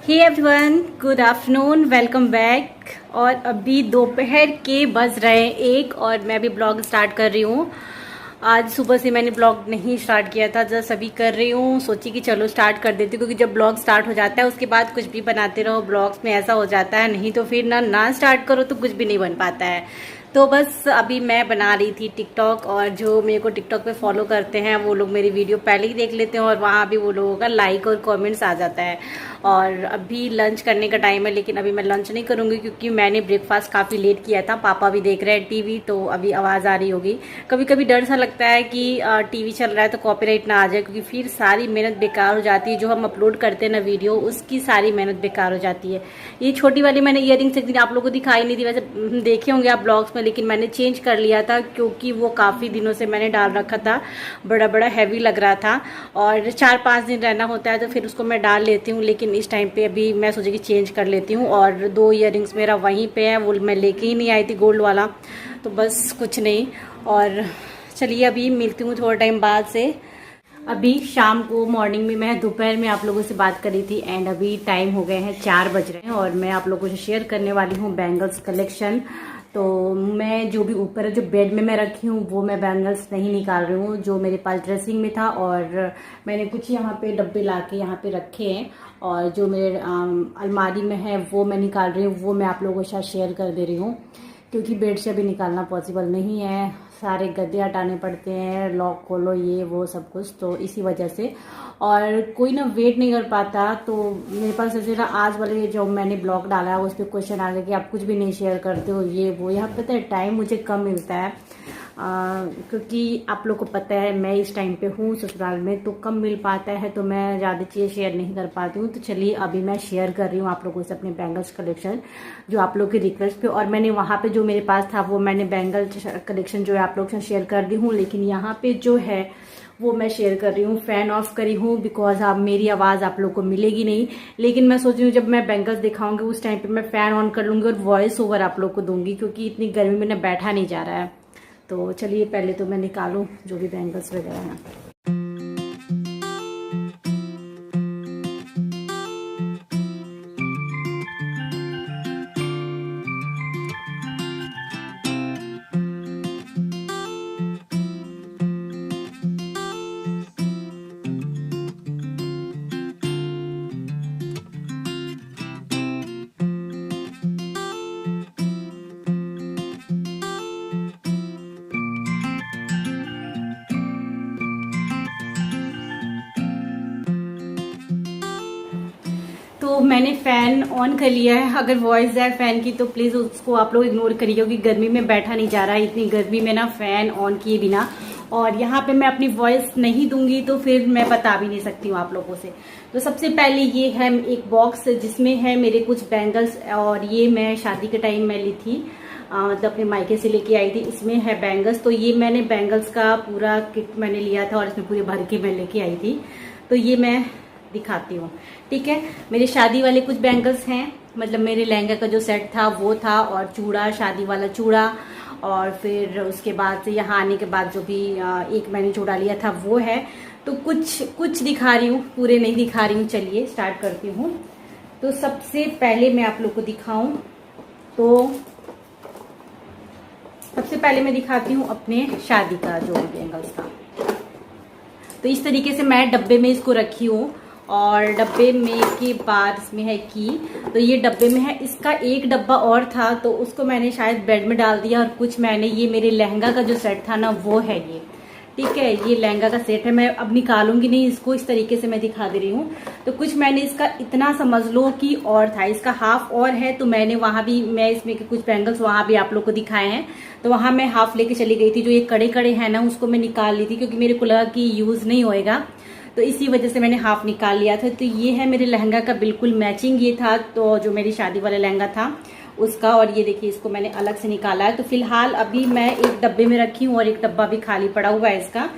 हे everyone, good afternoon, welcome back. और अभी दोपहर के बज रहे हैं 1 और मैं भी ब्लॉग स्टार्ट कर रही हूँ। आज सुबह से मैंने ब्लॉग नहीं स्टार्ट किया था, जस्ट अभी कर रही हूँ। सोची कि चलो स्टार्ट कर देती हूँ, क्योंकि जब ब्लॉग स्टार्ट हो जाता है उसके बाद कुछ भी बनाते रहो ब्लॉग्स में ऐसा हो जाता है, नहीं तो फिर ना स्टार्ट करो तो कुछ भी नहीं बन पाता है। तो बस अभी मैं बना रही थी टिकटॉक, और जो मेरे को टिकटॉक पे फॉलो करते हैं वो लोग मेरी वीडियो पहले ही देख लेते हैं और वहाँ भी वो लोगों का लाइक और कमेंट्स आ जाता है। और अभी लंच करने का टाइम है, लेकिन अभी मैं लंच नहीं करूँगी क्योंकि मैंने ब्रेकफास्ट काफ़ी लेट किया था। पापा भी देख रहे हैं टीवी, तो अभी आवाज़ आ रही होगी। कभी कभी डर सा लगता है कि टीवी चल रहा है तो कॉपीराइट ना आ जाए, क्योंकि फिर सारी मेहनत बेकार हो जाती है। जो हम अपलोड करते हैं ना वीडियो, उसकी सारी मेहनत बेकार हो जाती है। ये छोटी वाली मैंने ईयरिंग्स एक दिन आप लोगों को दिखाई नहीं थी, वैसे देखे होंगे आप ब्लॉग्स में, लेकिन मैंने चेंज कर लिया था क्योंकि वो काफ़ी दिनों से मैंने डाल रखा था, बड़ा बड़ा हैवी लग रहा था। और 4-5 दिन रहना होता है तो फिर उसको मैं डाल लेती हूँ, लेकिन इस टाइम पे अभी मैं सोची कि चेंज कर लेती हूँ। और 2 ईयरिंग्स मेरा वहीं पे है, वो मैं लेके ही नहीं आई थी, गोल्ड वाला। तो बस कुछ नहीं। और चलिए अभी मिलती हूँ थोड़ा टाइम बाद से। अभी शाम को, मॉर्निंग में मैं दोपहर में आप लोगों से बात करी थी, एंड अभी टाइम हो गए हैं 4 बज रहे हैं और मैं आप लोगों से शेयर करने वाली हूँ बैंगल्स कलेक्शन। तो मैं जो भी ऊपर जो बेड में मैं रखी हूँ वो मैं बैंगल्स नहीं निकाल रही हूँ, जो मेरे पास ड्रेसिंग में था। और मैंने कुछ यहाँ पे डब्बे ला के यहाँ पे रखे हैं, और जो मेरे अलमारी में है वो मैं निकाल रही हूँ, वो मैं आप लोगों के साथ शेयर कर दे रही हूँ। क्योंकि बेड से अभी निकालना पॉसिबल नहीं है, सारे गद्दे हटाने पड़ते हैं, लॉक खोलो, ये वो सब कुछ, तो इसी वजह से। और कोई ना वेट नहीं कर पाता, तो मेरे पास ऐसे ना आज वाले जो मैंने ब्लॉग डाला है उस पर क्वेश्चन आ गया कि आप कुछ भी नहीं शेयर करते हो, ये वो। यहाँ पता है टाइम मुझे कम मिलता है, क्योंकि आप लोग को पता है मैं इस टाइम पे हूँ ससुराल में, तो कम मिल पाता है, तो मैं ज़्यादा चीज़ें शेयर नहीं कर पाती हूँ। तो चलिए अभी मैं शेयर कर रही हूँ आप लोगों से अपने बैंगल्स कलेक्शन, जो आप लोग की रिक्वेस्ट पे। और मैंने वहाँ पे जो मेरे पास था वो मैंने बैंगल कलेक्शन जो है आप लोग से शेयर कर दी हूँ, लेकिन यहाँ पे जो है वो मैं शेयर कर रही हूँ। फैन ऑफ करी हूँ बिकॉज अब मेरी आवाज़ आप लोग को मिलेगी नहीं, लेकिन मैं सोच रही हूँ जब मैं बैंगल्स दिखाऊंगी उस टाइम पे मैं फैन ऑन कर लूंगी और वॉइस ओवर आप लोग को दूंगी, क्योंकि इतनी गर्मी में ना बैठा नहीं जा रहा है। तो चलिए पहले तो मैं निकालूं जो भी बैंगल्स वगैरह हैं। तो मैंने फ़ैन ऑन कर लिया है। अगर वॉइस जाए फ़ैन की तो प्लीज़ उसको आप लोग इग्नोर करिए, क्योंकि गर्मी में बैठा नहीं जा रहा है, इतनी गर्मी में ना फ़ैन ऑन किए बिना। और यहाँ पे मैं अपनी वॉइस नहीं दूंगी तो फिर मैं बता भी नहीं सकती हूँ आप लोगों से। तो सबसे पहले ये है एक बॉक्स जिसमें है मेरे कुछ बैंगल्स, और ये मैं शादी के टाइम में ली थी, मतलब अपने मायके से लेके आई थी। इसमें है बैंगल्स, तो ये मैंने बैंगल्स का पूरा किट मैंने लिया था और इसमें पूरे भर के मैं लेके आई थी। तो ये मैं दिखाती हूँ, ठीक है। मेरे शादी वाले कुछ बैंगल्स हैं, मतलब मेरे लहंगा का जो सेट था वो था, और चूड़ा, शादी वाला चूड़ा। और फिर उसके बाद से यहाँ आने के बाद जो भी एक मैंने चूड़ा लिया था वो है। तो कुछ दिखा रही हूँ, पूरे नहीं दिखा रही हूँ। चलिए स्टार्ट करती हूँ। तो सबसे पहले मैं आप लोग को दिखाऊं तो सबसे पहले मैं दिखाती हूँ अपने शादी का जो बैंगल्स था। तो इस तरीके से मैं डब्बे में इसको रखी हूँ, और डब्बे में के बाद इसमें है की। तो ये डब्बे में है, इसका एक डब्बा और था तो उसको मैंने शायद बेड में डाल दिया। और कुछ मैंने, ये मेरे लहंगा का जो सेट था ना वो है ये, ठीक है। ये लहंगा का सेट है, मैं अब निकालूंगी नहीं इसको, इस तरीके से मैं दिखा दे रही हूँ। तो कुछ मैंने इसका इतना समझ लो कि और था, इसका हाफ और है। तो मैंने वहां भी, मैं इसमें के कुछ बैंगल्स वहां भी आप लोग को दिखाए हैं, तो वहां मैं हाफ लेके चली गई थी। जो ये कड़े कड़े हैं ना उसको मैं निकाल ली थी, क्योंकि मेरे को लगा कि यूज नहीं होएगा, तो इसी वजह से मैंने हाफ निकाल लिया था। तो ये है मेरे लहंगा का बिल्कुल मैचिंग ये था, तो जो मेरी शादी वाला लहंगा था उसका। और ये देखिए इसको मैंने अलग से निकाला है। तो फिलहाल अभी मैं एक डब्बे में रखी हूँ और एक डब्बा भी खाली पड़ा हुआ है इसका।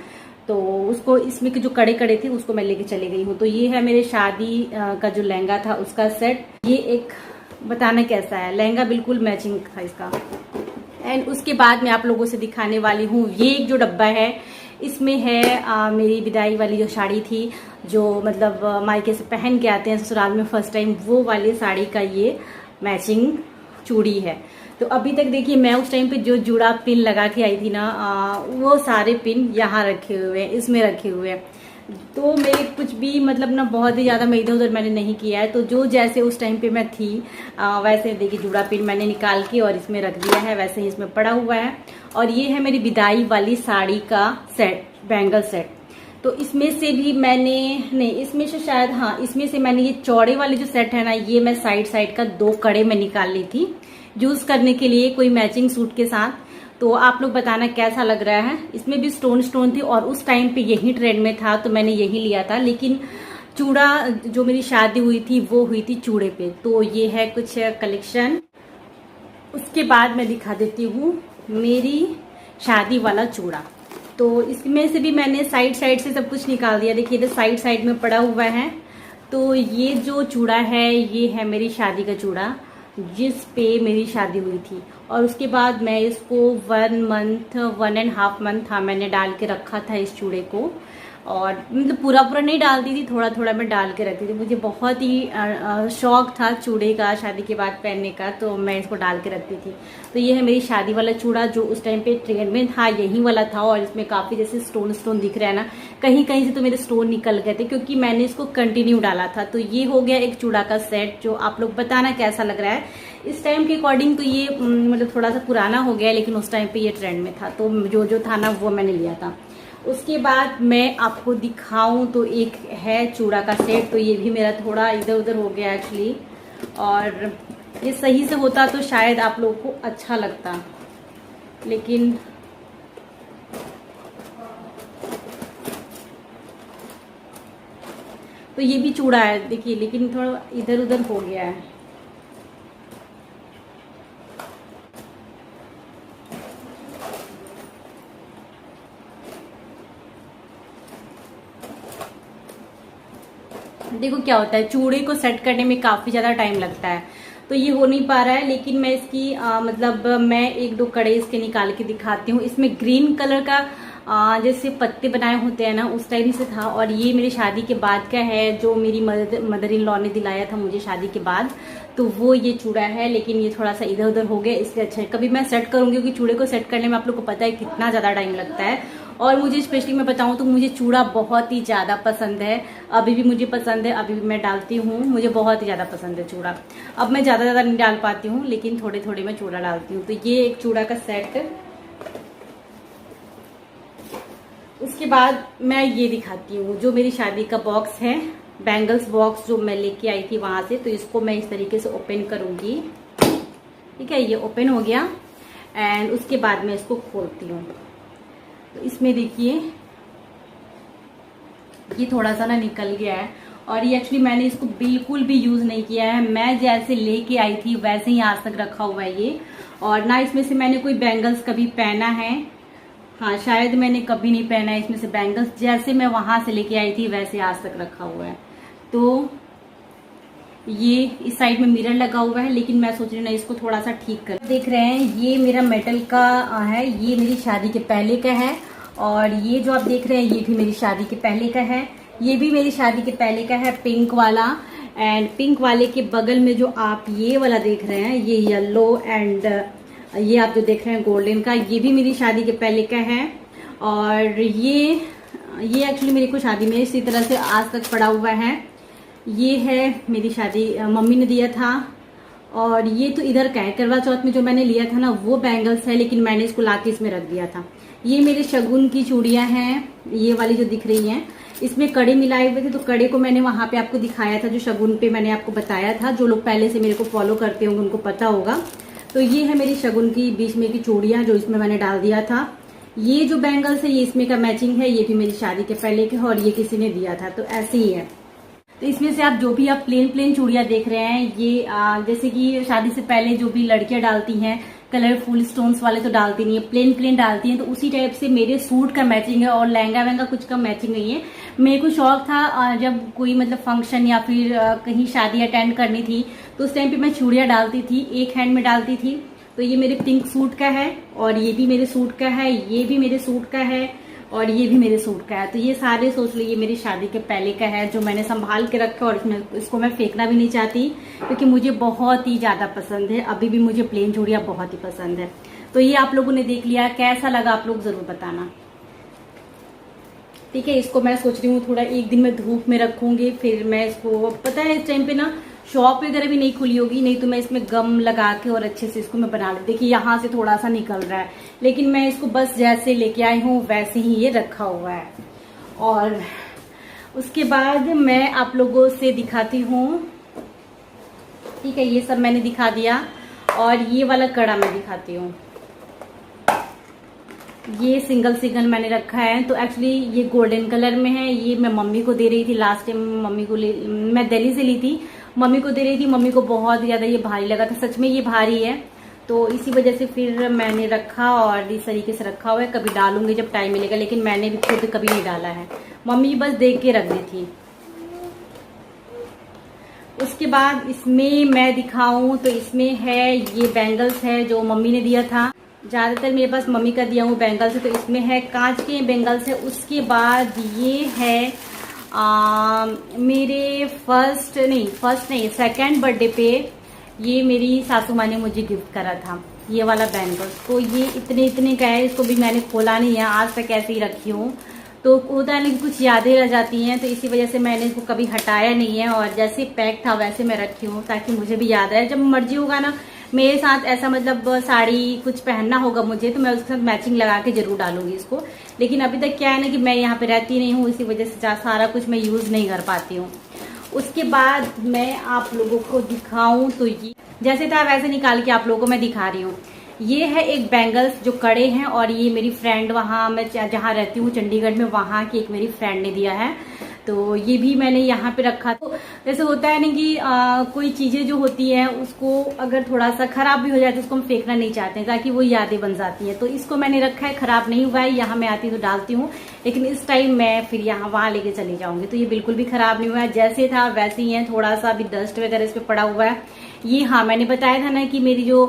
तो उसको, इसमें के जो कड़े कड़े थे उसको मैं लेके चले गई हूँ। तो ये है मेरे शादी का जो लहंगा था उसका सेट। ये एक, बताना कैसा है, लहंगा बिल्कुल मैचिंग था इसका। एंड उसके बाद मैं आप लोगों से दिखाने वाली हूँ ये एक जो डब्बा है, इसमें है मेरी विदाई वाली जो साड़ी थी, जो मतलब मायके से पहन के आते हैं ससुराल में फर्स्ट टाइम, वो वाली साड़ी का ये मैचिंग चूड़ी है। तो अभी तक देखिए मैं उस टाइम पे जो जुड़ा पिन लगा के आई थी ना, वो सारे पिन यहाँ रखे हुए हैं, इसमें रखे हुए हैं। तो मेरे कुछ भी मतलब ना बहुत ही ज़्यादा मैं इधर उधर मैंने नहीं किया है। तो जो जैसे उस टाइम पे मैं थी वैसे देखिए जुड़ा पिन मैंने निकाल के और इसमें रख दिया है, वैसे ही इसमें पड़ा हुआ है। और ये है मेरी विदाई वाली साड़ी का सेट, बैंगल सेट। तो इसमें से भी मैंने नहीं, इसमें से शायद हाँ, इसमें से मैंने ये चौड़े वाले जो सेट है ना, ये मैं साइड का 2 कड़े में निकाल ली थी यूज करने के लिए कोई मैचिंग सूट के साथ। तो आप लोग बताना कैसा लग रहा है। इसमें भी स्टोन थी और उस टाइम पे यही ट्रेंड में था तो मैंने यही लिया था। लेकिन चूड़ा जो मेरी शादी हुई थी वो हुई थी चूड़े पे। तो ये है कुछ कलेक्शन। उसके बाद मैं दिखा देती हूँ मेरी शादी वाला चूड़ा। तो इसमें से भी मैंने साइड से सब कुछ निकाल दिया। देखिए इधर साइड में पड़ा हुआ है। तो ये जो चूड़ा है ये है मेरी शादी का चूड़ा, जिस पे मेरी शादी हुई थी। और उसके बाद मैं इसको 1.5 मंथ था मैंने डाल के रखा था इस चूड़े को। और मतलब पूरा नहीं डालती थी, थोड़ा मैं डाल के रखती थी। मुझे बहुत ही शौक था चूड़े का शादी के बाद पहनने का, तो मैं इसको डाल के रखती थी। तो ये है मेरी शादी वाला चूड़ा जो उस टाइम पे ट्रेंड में था, यही वाला था। और इसमें काफी जैसे स्टोन दिख रहा है ना, कहीं से तो मेरे स्टोन निकल गए थे क्योंकि मैंने इसको कंटिन्यू डाला था। तो ये हो गया एक चूड़ा का सेट, जो आप लोग बताना कैसा लग रहा है। इस टाइम के अकॉर्डिंग तो ये मतलब थोड़ा सा पुराना हो गया, लेकिन उस टाइम पे ये ट्रेंड में था, तो जो था ना वो मैंने लिया था। उसके बाद मैं आपको दिखाऊं तो एक है चूड़ा का सेट। तो ये भी मेरा थोड़ा इधर उधर हो गया एक्चुअली, और ये सही से होता तो शायद आप लोगों को अच्छा लगता, लेकिन तो ये भी चूड़ा है देखिए, लेकिन थोड़ा इधर उधर हो गया है। देखो क्या होता है, चूड़े को सेट करने में काफी ज्यादा टाइम लगता है, तो ये हो नहीं पा रहा है। लेकिन मैं इसकी मतलब मैं 1-2 कड़े इसके निकाल के दिखाती हूँ। इसमें ग्रीन कलर का जैसे पत्ते बनाए होते हैं ना, उस टाइम से था। और ये मेरी शादी के बाद का है, जो मेरी मदर इन लॉ ने दिलाया था मुझे शादी के बाद। तो वो ये चूड़ा है, लेकिन ये थोड़ा सा इधर उधर हो गया, इसलिए अच्छा है। कभी मैं सेट करूंगी, क्योंकि चूड़े को सेट करने में आप लोग को पता है कितना ज्यादा टाइम लगता है। और मुझे स्पेशली मैं बताऊं तो मुझे चूड़ा बहुत ही ज्यादा पसंद है, अभी भी मुझे पसंद है, अभी भी मैं डालती हूँ, मुझे बहुत ही ज्यादा पसंद है चूड़ा। अब मैं ज्यादा नहीं डाल पाती हूँ, लेकिन थोड़े मैं चूड़ा डालती हूँ। तो ये एक चूड़ा का सेट। उसके बाद मैं ये दिखाती हूँ जो मेरी शादी का बॉक्स है, बैंगल्स बॉक्स जो मैं लेके आई थी वहां से। तो इसको मैं इस तरीके से ओपन करूंगी, ठीक है। ये ओपन हो गया एंड उसके बाद मैं इसको खोलती हूँ। तो इसमें देखिए ये थोड़ा सा ना निकल गया है, और ये एक्चुअली मैंने इसको बिल्कुल भी यूज नहीं किया है। मैं जैसे लेके आई थी वैसे ही आज तक रखा हुआ है ये, और ना इसमें से मैंने कोई बैंगल्स कभी पहना है। हाँ, शायद मैंने कभी नहीं पहना है इसमें से बैंगल्स। जैसे मैं वहां से लेके आई थी वैसे आज तक रखा हुआ है। तो ये इस साइड में मिरर लगा हुआ है, लेकिन मैं सोच रही हूँ ना इसको थोड़ा सा ठीक कर। देख रहे हैं ये मेरा मेटल का है, ये मेरी शादी के पहले का है। और ये जो आप देख रहे हैं ये भी मेरी शादी के पहले का है, ये भी मेरी शादी के पहले का है, पिंक वाला। एंड पिंक वाले के बगल में जो आप ये वाला देख रहे हैं, ये येलो, एंड ये आप जो देख रहे हैं गोल्डन का, ये भी मेरी शादी के पहले का है। और ये एक्चुअली मेरे को शादी में इसी तरह से आज तक पड़ा हुआ है। ये है मेरी शादी मम्मी ने दिया था। और ये तो इधर का है, करवा चौथ में जो मैंने लिया था ना वो बैंगल्स है, लेकिन मैंने इसको लाके इसमें रख दिया था। ये मेरे शगुन की चूड़ियां हैं, ये वाली जो दिख रही हैं। इसमें कड़े मिलाए हुए थे, तो कड़े को मैंने वहां पे आपको दिखाया था, जो शगुन पे मैंने आपको बताया था। जो लोग पहले से मेरे को फॉलो करते होंगे उनको पता होगा। तो ये है मेरी शगुन की बीच में की चूड़ियां, जो इसमें मैंने डाल दिया था। ये जो बैंगल्स है ये इसमें का मैचिंग है, ये भी मेरी शादी के पहले के, और ये किसी ने दिया था, तो ऐसे ही है। तो इसमें से आप जो भी आप प्लेन चूड़ियां देख रहे हैं, ये जैसे कि शादी से पहले जो भी लड़कियां डालती हैं कलरफुल स्टोन्स वाले, तो डालती नहीं है, प्लेन डालती हैं। तो उसी टाइप से मेरे सूट का मैचिंग है, और लहंगा वहंगा कुछ का मैचिंग नहीं है। मेरे को शौक था जब कोई मतलब फंक्शन या फिर कहीं शादी अटेंड करनी थी, तो उस टाइम पे मैं चूड़ियां डालती थी, एक हैंड में डालती थी। तो ये मेरे पिंक सूट का है, और ये भी मेरे सूट का है, ये भी मेरे सूट का है, और ये भी मेरे सूट का है। तो ये सारे सोच लो ये मेरी शादी के पहले का है जो मैंने संभाल के रखा, और इसको मैं फेंकना भी नहीं चाहती क्योंकि मुझे बहुत ही ज्यादा पसंद है। अभी भी मुझे प्लेन चूड़ियां बहुत ही पसंद है। तो ये आप लोगों ने देख लिया, कैसा लगा आप लोग जरूर बताना। ठीक है, इसको मैं सोच रही हूँ थोड़ा एक दिन में धूप में रखूंगी, फिर मैं इसको, पता है इस टाइम पे ना शॉप वगैरह भी नहीं खुली होगी, नहीं तो मैं इसमें गम लगा के और अच्छे से इसको मैं बना लूँ। देखिए यहाँ से थोड़ा सा निकल रहा है, लेकिन मैं इसको बस जैसे लेके आई हूँ वैसे ही ये रखा हुआ है। और उसके बाद मैं आप लोगों से दिखाती हूँ। ठीक है, ये सब मैंने दिखा दिया, और ये वाला कड़ा मैं दिखाती हूँ। ये सिंगल मैंने रखा है। तो एक्चुअली ये गोल्डन कलर में है। ये मैं मम्मी को दे रही थी लास्ट टाइम, मम्मी को मैं दिल्ली से ली थी, मम्मी को दे रही थी। मम्मी को बहुत ज्यादा ये भारी लगा था, सच में ये भारी है। तो इसी वजह से फिर मैंने रखा और इस तरीके से रखा हुआ है। कभी डालूंगी जब टाइम मिलेगा, लेकिन मैंने भी खुद कभी नहीं डाला है, मम्मी बस देख के रख दी थी। उसके बाद इसमें मैं दिखाऊं तो इसमें है ये बैंगल्स है जो मम्मी ने दिया था। ज्यादातर मेरे पास मम्मी का दिया हुआ बैंगल्स है, तो इसमें है कांच के बैंगल्स है। उसके बाद ये है मेरे फर्स्ट नहीं सेकंड बर्थडे पे ये मेरी सासू माँ ने मुझे गिफ्ट करा था, ये वाला बैंगल्स। तो ये इतने का है, इसको भी मैंने खोला नहीं है, आज तक ऐसे ही रखी हूँ। तो होता है ना कि कुछ यादें रह जाती हैं, तो इसी वजह से मैंने इसको कभी हटाया नहीं है, और जैसे पैक था वैसे मैं रखी हूँ ताकि मुझे भी याद रहे। जब मर्जी होगा ना मेरे साथ ऐसा, मतलब साड़ी कुछ पहनना होगा मुझे, तो मैं उसके साथ मैचिंग लगा के जरूर डालूंगी इसको। लेकिन अभी तक क्या है ना कि मैं यहाँ पे रहती नहीं हूँ, इसी वजह से सारा कुछ मैं यूज नहीं कर पाती हूँ। उसके बाद मैं आप लोगों को दिखाऊं तो ये जैसे था वैसे निकाल के आप लोगों को मैं दिखा रही हूँ। ये है एक बैंगल्स जो कड़े हैं, और ये मेरी फ्रेंड वहाँ मैं जहाँ रहती हूँ चंडीगढ़ में, वहाँ की एक मेरी फ्रेंड ने दिया है। तो ये भी मैंने यहाँ पे रखा। तो जैसे होता है ना कि कोई चीजें जो होती है उसको अगर थोड़ा सा खराब भी हो जाए तो उसको हम फेंकना नहीं चाहते हैं, ताकि वो यादें बन जाती हैं। तो इसको मैंने रखा है, खराब नहीं हुआ है। यहाँ मैं आती तो डालती हूँ, लेकिन इस टाइम मैं फिर यहाँ वहां लेके चली जाऊंगी। तो ये बिल्कुल भी खराब नहीं हुआ है, जैसे था वैसे ही है। थोड़ा सा अभी डस्ट वगैरह इस पे पड़ा हुआ है। ये हाँ मैंने बताया था ना कि मेरी जो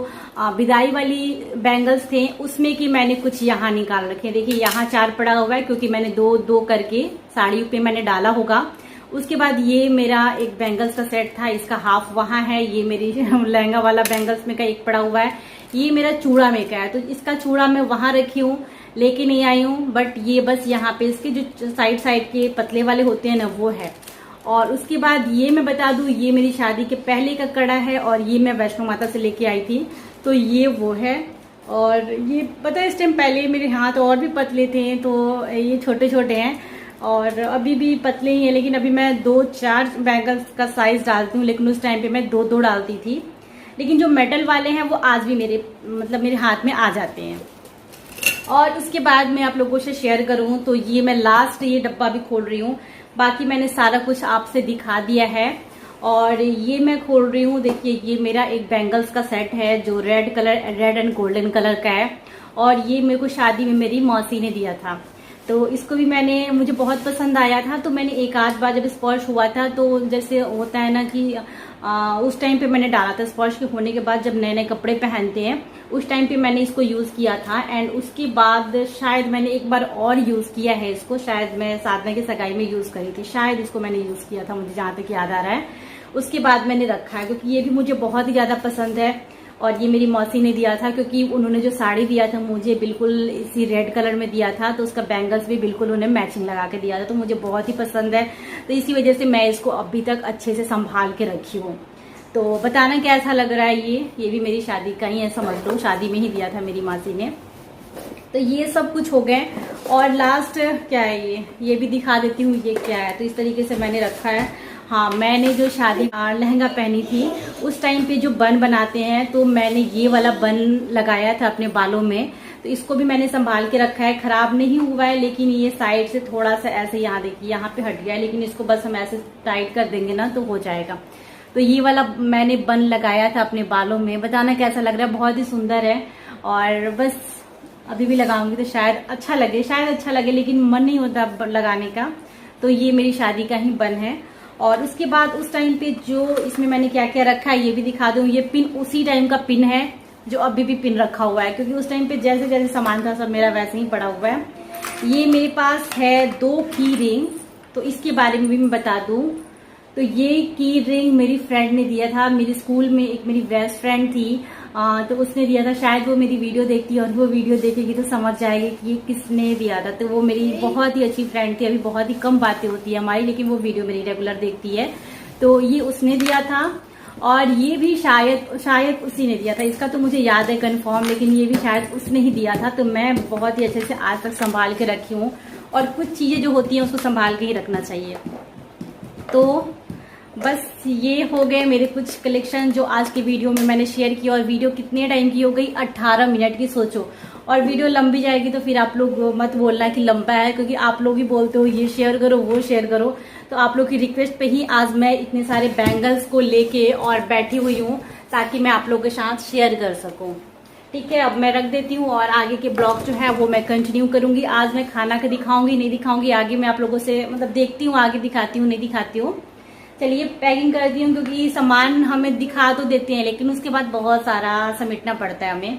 विदाई वाली बैंगल्स थे उसमें कि मैंने कुछ यहाँ निकाल रखे। देखिए यहाँ 4 पड़ा हुआ है, क्योंकि मैंने दो करके साड़ी पे मैंने डाला होगा। उसके बाद ये मेरा एक बैंगल्स का सेट था, इसका हाफ वहाँ है। ये मेरी लहंगा वाला बैंगल्स में का एक पड़ा हुआ है। ये मेरा चूड़ा में का है, तो इसका चूड़ा मैं वहां रखी हूँ, लेके नहीं आई हूँ। बट ये बस यहाँ पे इसके जो साइड के पतले वाले होते हैं ना वो है। और उसके बाद ये मैं बता दूं, ये मेरी शादी के पहले का कड़ा है, और ये मैं वैष्णो माता से लेके आई थी, तो ये वो है। और ये पता है इस टाइम पहले मेरे हाथ और भी पतले थे, तो ये छोटे छोटे हैं, और अभी भी पतले ही हैं। लेकिन अभी मैं 2-4 बैंगल्स का साइज डालती हूँ, लेकिन उस टाइम पे मैं 2 डालती थी। लेकिन जो मेटल वाले हैं वो आज भी मेरे हाथ में आ जाते हैं। और उसके बाद मैं आप लोगों से शेयर करूं तो ये मैं लास्ट ये डब्बा भी खोल रही हूँ। बाकी मैंने सारा कुछ आपसे दिखा दिया है। और ये मैं खोल रही हूँ, देखिए ये मेरा एक बैंगल्स का सेट है जो रेड एंड गोल्डन कलर का है। और ये मेरे को शादी में मेरी मौसी ने दिया था, तो इसको भी मुझे बहुत पसंद आया था। तो मैंने एक आध बार जब स्पर्श हुआ था, तो जैसे होता है ना कि उस टाइम पे मैंने डाला था। स्पर्श के होने के बाद जब नए नए कपड़े पहनते हैं उस टाइम पे मैंने इसको यूज किया था। एंड उसके बाद शायद मैंने एक बार और यूज किया है इसको, शायद मैं साधना की सगाई में यूज करी थी, शायद इसको मैंने यूज किया था, मुझे जहां तक याद आ रहा है। उसके बाद मैंने रखा है, क्योंकि ये भी मुझे बहुत ही ज्यादा पसंद है। और ये मेरी मौसी ने दिया था, क्योंकि उन्होंने जो साड़ी दिया था मुझे बिल्कुल इसी रेड कलर में दिया था, तो उसका बैंगल्स भी बिल्कुल उन्हें मैचिंग लगा के दिया था, तो मुझे बहुत ही पसंद है। तो इसी वजह से मैं इसको अभी तक अच्छे से संभाल के रखी हूँ। तो बताना कैसा लग रहा है। ये भी मेरी शादी का ही है, समझ लो शादी में ही दिया था मेरी मासी ने। तो ये सब कुछ हो गए। और लास्ट क्या है, ये भी दिखा देती हूँ ये क्या है। तो इस तरीके से मैंने रखा है। हाँ, मैंने जो शादी लहंगा पहनी थी उस टाइम पे जो बन बनाते हैं, तो मैंने ये वाला बन लगाया था अपने बालों में, तो इसको भी मैंने संभाल के रखा है। खराब नहीं हुआ है, लेकिन ये साइड से थोड़ा सा ऐसे, यहाँ देखिए यहाँ पे हट गया है, लेकिन इसको बस हम ऐसे टाइट कर देंगे ना तो हो जाएगा। तो ये वाला मैंने बन लगाया था अपने बालों में। बताना कैसा लग रहा है, बहुत ही सुंदर है। और बस अभी भी लगाऊंगी तो शायद अच्छा लगे, लेकिन मन नहीं होता लगाने का। तो ये मेरी शादी का ही बन है। और उसके बाद उस टाइम पे जो इसमें मैंने क्या क्या रखा है ये भी दिखा दूं। ये पिन उसी टाइम का पिन है जो अभी भी पिन रखा हुआ है, क्योंकि उस टाइम पे जैसे जैसे सामान था सब मेरा वैसे ही पड़ा हुआ है। ये मेरे पास है 2 की रिंग, तो इसके बारे में भी मैं बता दूं। तो ये की रिंग मेरी फ्रेंड ने दिया था। मेरे स्कूल में एक मेरी बेस्ट फ्रेंड थी, तो उसने दिया था। शायद वो मेरी वीडियो देखती है और वो वीडियो देखेगी तो समझ जाएगी कि ये किसने दिया था। तो वो मेरी बहुत ही अच्छी फ्रेंड थी। अभी बहुत ही कम बातें होती है हमारी, लेकिन वो वीडियो मेरी रेगुलर देखती है। तो ये उसने दिया था, और ये भी शायद उसी ने दिया था। इसका तो मुझे याद है कंफर्म, लेकिन ये भी शायद उसने ही दिया था। तो मैं बहुत ही अच्छे से आज तक संभाल के रखी हूँ, और कुछ चीजें जो होती हैं उसको संभाल के ही रखना चाहिए। तो बस ये हो गए मेरे कुछ कलेक्शन जो आज की वीडियो में मैंने शेयर किया। और वीडियो कितने टाइम की हो गई, 18 मिनट की, सोचो। और वीडियो लंबी जाएगी तो फिर आप लोग मत बोलना कि लंबा है, क्योंकि आप लोग ही बोलते हो ये शेयर करो वो शेयर करो। तो आप लोग की रिक्वेस्ट पे ही आज मैं इतने सारे बैंगल्स को लेके और बैठी हुई हूँ, ताकि मैं आप लोगों के साथ शेयर कर सकूँ। ठीक है, अब मैं रख देती हूँ और आगे के ब्लॉग जो है वो मैं कंटिन्यू करूंगी। आज मैं खाना का दिखाऊंगी नहीं दिखाऊंगी, आगे मैं आप लोगों से मतलब देखती हूँ, आगे दिखाती हूँ नहीं दिखाती हूँ। चलिए पैकिंग करती हूँ, क्योंकि सामान हमें दिखा तो देते हैं लेकिन उसके बाद बहुत सारा समेटना पड़ता है हमें।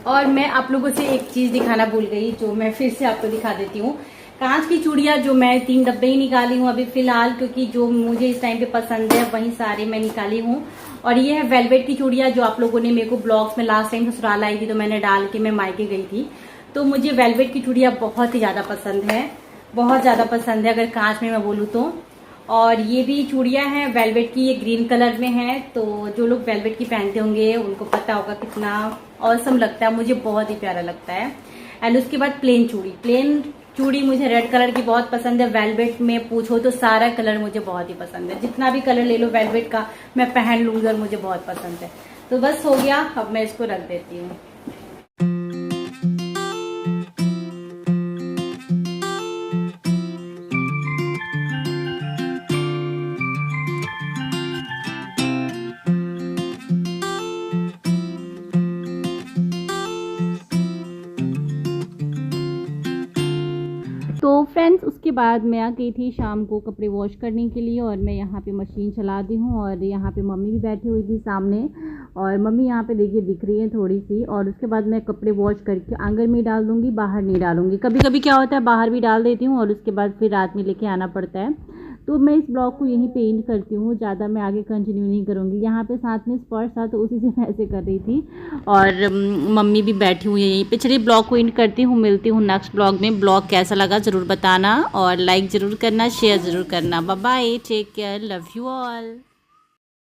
और मैं आप लोगों से एक चीज दिखाना भूल गई, जो मैं फिर से आपको दिखा देती हूँ। कांच की चूड़ियां जो मैं 3 डब्बे ही निकाली हूँ अभी फिलहाल, क्योंकि जो मुझे इस टाइम पे पसंद है वही सारे मैं निकाली हूँ। और ये है वेलवेट की चूड़ियां, जो आप लोगों ने मेरे को ब्लॉग्स में लास्ट टाइम ससुराल आई थी तो मैंने डाल के मैं मायके गई थी। तो मुझे वेलवेट की चूड़ियां बहुत ही ज्यादा पसंद है, बहुत ज्यादा पसंद है अगर कांच में मैं बोलूँ तो। और ये भी चूड़ियां हैं वेलवेट की, ये ग्रीन कलर में है। तो जो लोग वेलवेट की पहनते होंगे उनको पता होगा कितना ऑसम लगता है, मुझे बहुत ही प्यारा लगता है। एंड उसके बाद प्लेन चूड़ी मुझे रेड कलर की बहुत पसंद है। वेलवेट में पूछो तो सारा कलर मुझे बहुत ही पसंद है, जितना भी कलर ले लो वेलवेट का मैं पहन लूंगी और मुझे बहुत पसंद है। तो बस हो गया, अब मैं इसको रख देती हूँ। तो फ्रेंड्स उसके बाद मैं आ गई थी शाम को कपड़े वॉश करने के लिए, और मैं यहाँ पे मशीन चला दी हूँ। और यहाँ पे मम्मी भी बैठी हुई थी सामने, और मम्मी यहाँ पे देखिए दिख रही है थोड़ी सी। और उसके बाद मैं कपड़े वॉश करके आंगन में डाल दूँगी, बाहर नहीं डालूँगी। कभी कभी क्या होता है बाहर भी डाल देती हूँ और उसके बाद फिर रात में लेके आना पड़ता है। तो मैं इस ब्लॉग को यहीं पे एंड करती हूँ, ज़्यादा मैं आगे कंटिन्यू नहीं करूँगी। यहाँ पे साथ में स्पर्श था तो उसी से मैं ऐसे कर रही थी, और मम्मी भी बैठी हुई है यहीं पे। चलिए ब्लॉग को एंड करती हूँ, मिलती हूँ नेक्स्ट ब्लॉग में। ब्लॉग कैसा लगा ज़रूर बताना, और लाइक ज़रूर करना, शेयर ज़रूर करना। Bye bye, take care, love you all.